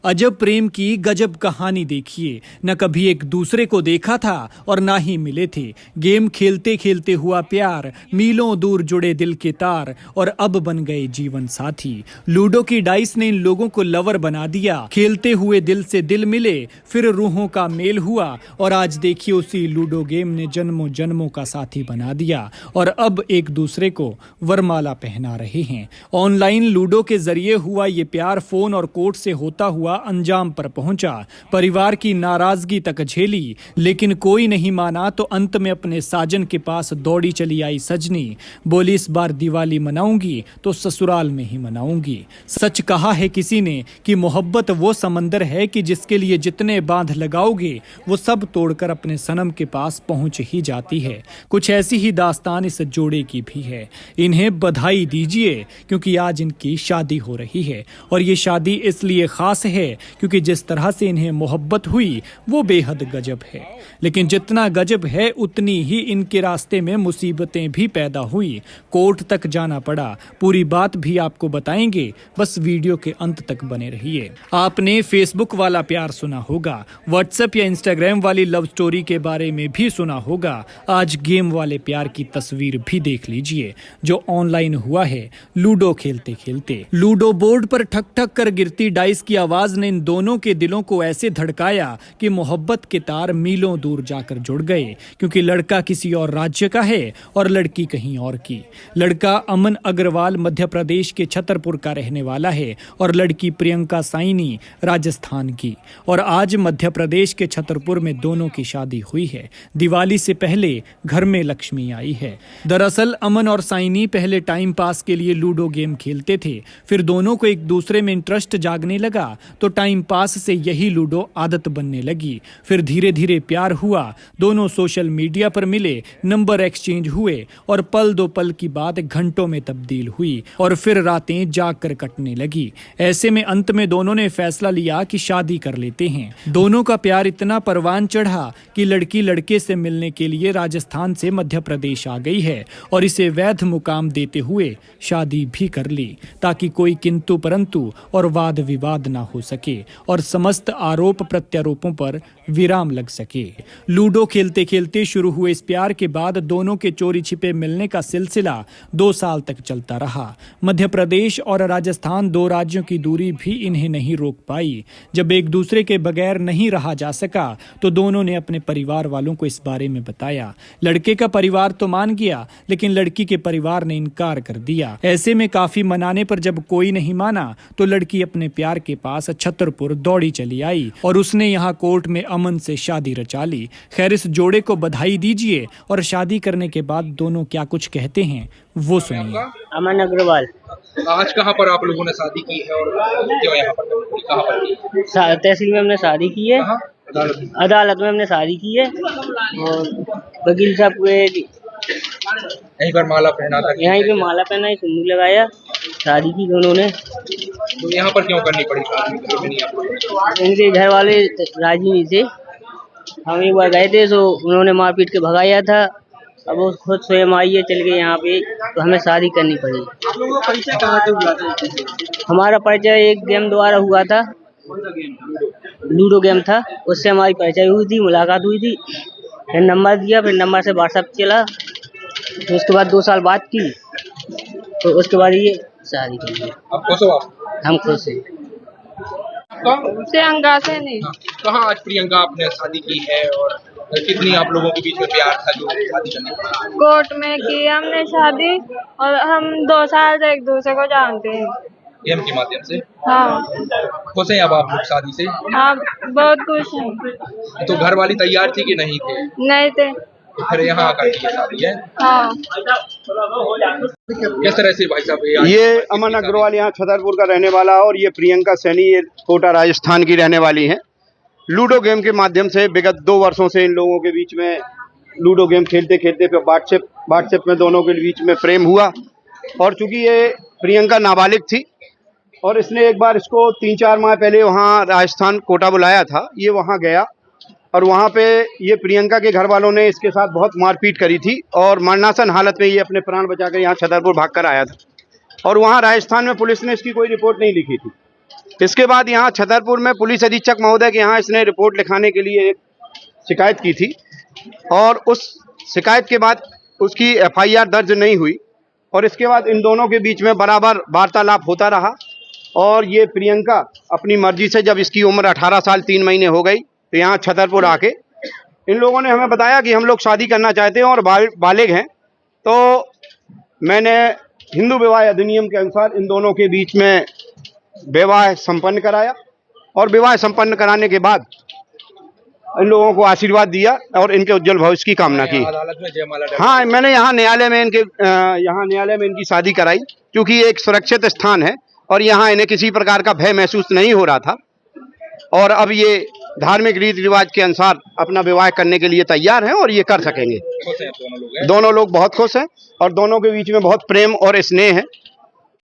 अजब प्रेम की गजब कहानी देखिए। न कभी एक दूसरे को देखा था और ना ही मिले थे। गेम खेलते खेलते हुआ प्यार, मीलों दूर जुड़े दिल के तार और अब बन गए जीवन साथी। लूडो की डाइस ने इन लोगों को लवर बना दिया। खेलते हुए दिल से दिल मिले, फिर रूहों का मेल हुआ और आज देखिए उसी लूडो गेम ने जन्मों जन्मों का साथी बना दिया और अब एक दूसरे को वरमाला पहना रहे हैं। ऑनलाइन लूडो के जरिए हुआ ये प्यार फोन और कोर्ट से होता हुआ अंजाम पर पहुंचा। परिवार की नाराजगी तक झेली, लेकिन कोई नहीं माना तो अंत में अपने साजन के पास दौड़ी चली आई सजनी। बोली इस बार दिवाली मनाऊंगी तो ससुराल में ही मनाऊंगी। सच कहा है किसी ने कि मोहब्बत वो समंदर है कि जिसके लिए जितने बांध लगाओगे वो सब तोड़कर अपने सनम के पास पहुंच ही जाती है। कुछ ऐसी ही दास्तान इस जोड़े की भी है। इन्हें बधाई दीजिए क्योंकि आज इनकी शादी हो रही है और ये शादी इसलिए खास है क्योंकि जिस तरह से इन्हें मोहब्बत हुई वो बेहद गजब है। लेकिन जितना गजब है उतनी ही इनके रास्ते में मुसीबतें भी पैदा हुई। कोर्ट तक जाना पड़ा। पूरी बात भी आपको बताएंगे, बस वीडियो के अंत तक बने रहिए। आपने फेसबुक वाला प्यार सुना होगा, व्हाट्सएप या इंस्टाग्राम वाली लव स्टोरी के बारे में भी सुना होगा। आज गेम वाले प्यार की तस्वीर भी देख लीजिए जो ऑनलाइन हुआ है लूडो खेलते खेलते। लूडो बोर्ड पर ठक ठक कर गिरती डाइस की आवाज ने इन दोनों के दिलों को ऐसे धड़काया कि मोहब्बत के तार मीलों दूर जाकर जुड़ गए। क्योंकि लड़का किसी और राज्य का है और लड़की कहीं और की। लड़का अमन अग्रवाल मध्य प्रदेश के छतरपुर का रहने वाला है और लड़की प्रियंका साइनी राजस्थान की। और आज मध्य प्रदेश के छतरपुर में दोनों की शादी हुई है। दिवाली से पहले घर में लक्ष्मी आई है। दरअसल अमन और साइनी पहले टाइम पास के लिए लूडो गेम खेलते थे, फिर दोनों को एक दूसरे में इंटरेस्ट जागने लगा तो टाइम पास से यही लूडो आदत बनने लगी। फिर धीरे धीरे प्यार हुआ। दोनों सोशल मीडिया पर मिले, नंबर एक्सचेंज हुए और पल दो पल की बात घंटों में तब्दील हुई और फिर रातें जाग कर कटने लगी। ऐसे में अंत में दोनों ने फैसला लिया कि शादी कर लेते हैं। दोनों का प्यार इतना परवान चढ़ा कि लड़की लड़के से मिलने के लिए राजस्थान से मध्य प्रदेश आ गई है और इसे वैध मुकाम देते हुए शादी भी कर ली ताकि कोई किंतु परंतु और वाद विवाद ना हो सके और समस्त आरोप प्रत्यारोपों पर विराम लग सके। लूडो खेलते खेलते शुरू हुए इस प्यार के बाद दोनों के चोरी छिपे मिलने का सिलसिला 2 साल तक चलता रहा। मध्य प्रदेश और राजस्थान 2 राज्यों की दूरी भी इन्हें नहीं रोक पाई। जब एक दूसरे के बगैर नहीं रहा जा सका तो दोनों ने अपने परिवार वालों को इस बारे में बताया। लड़के का परिवार तो मान गया लेकिन लड़की के परिवार ने इनकार कर दिया। ऐसे में काफी मनाने पर जब कोई नहीं माना तो लड़की अपने प्यार के पास छतरपुर दौड़ी चली आई और उसने यहाँ कोर्ट में अमन से शादी रचा ली। खैर इस जोड़े को बधाई दीजिए और शादी करने के बाद दोनों क्या कुछ कहते हैं वो सुनिए। अमन अग्रवाल। आज कहाँ पर आप लोगों ने शादी की है और क्यों यहाँ पर कहाँ पर? तहसील में हमने शादी की है, अदालत में हमने शादी की है और वकील साहब को यहीं पर माला पहना था। यहीं पे माला पहना है, सिंदूर लगाया, शादी की दोनों ने। तो यहाँ पर क्यों करनी पड़ी शादी? इनके घर वाले राजी नहीं थे। हम एक बार गए थे तो उन्होंने मारपीट के भगाया था। अब वो खुद स्वयं आई है चल के यहाँ पे तो हमें शादी करनी पड़ी। आप लोगों का परिचय कहाँ से हुआ था? हमारा परिचय एक गेम द्वारा हुआ था, लूडो गेम था। उससे हमारी परिचय हुई थी, मुलाकात हुई थी। फिर नंबर दिया, फिर नंबर से व्हाट्सएप चला, तो उसके बाद 2 साल बात की तो उसके बाद ये शादी कर ली। आप खुश हो? हम खुश हैं। प्रियंका से नहीं। कहाँ आज प्रियंका आपने शादी की है और कितनी आप लोगों के बीच में प्यार था जो शादी करने का? कोर्ट में की हमने शादी और हम 2 साल से एक दूसरे को जानते हैं। गेम के माध्यम से? हाँ। खुश हैं अब आप लोग शादी से? हाँ बहुत खुश हैं। तो घर वाली तैयार थी कि नहीं थे? नहीं थे। तो फिर यहाँ आकर की शादी है? हाँ। किस तरह से भाई साहब? ये अमन अग्रवाल यहाँ छतरपुर का रहने वाला और ये प्रियंका सैनी ये कोटा राजस्थान की रहने वाली हैं। लूडो गेम के माध्यम से विगत 2 वर्षों से इन लोगों के बीच में लूडो गेम खेलते खेलते फिर व्हाट्सएप में दोनों के बीच में प्रेम हुआ। और चूंकि ये प्रियंका नाबालिग थी और इसने एक बार इसको 3-4 माह पहले वहाँ राजस्थान कोटा बुलाया था, ये वहाँ गया और वहाँ पे ये प्रियंका के घर वालों ने इसके साथ बहुत मारपीट करी थी और मरणासन हालत में ये अपने प्राण बचाकर यहाँ छतरपुर भागकर आया था। और वहाँ राजस्थान में पुलिस ने इसकी कोई रिपोर्ट नहीं लिखी थी। इसके बाद यहाँ छतरपुर में पुलिस अधीक्षक महोदय के यहाँ इसने रिपोर्ट लिखाने के लिए एक शिकायत की थी और उस शिकायत के बाद उसकी एफआईआर दर्ज नहीं हुई और इसके बाद इन दोनों के बीच में बराबर वार्तालाप होता रहा और ये प्रियंका अपनी मर्जी से, जब इसकी उम्र 18 साल 3 महीने हो गई तो यहाँ छतरपुर आके इन लोगों ने हमें बताया कि हम लोग शादी करना चाहते हैं और बालिग हैं, तो मैंने हिंदू विवाह अधिनियम के अनुसार इन दोनों के बीच में विवाह संपन्न कराया और विवाह संपन्न कराने के बाद इन लोगों को आशीर्वाद दिया और इनके उज्जवल भविष्य की कामना की। अदालत में जयमाला हाँ, मैंने यहाँ न्यायालय में इनकी शादी कराई क्योंकि ये एक सुरक्षित स्थान है और यहाँ इन्हें किसी प्रकार का भय महसूस नहीं हो रहा था और अब ये धार्मिक रीति रिवाज के अनुसार अपना विवाह करने के लिए तैयार हैं और ये कर सकेंगे। खुश हैं दोनों लोग हैं? दोनों लोग बहुत खुश हैं और दोनों के बीच में बहुत प्रेम और स्नेह है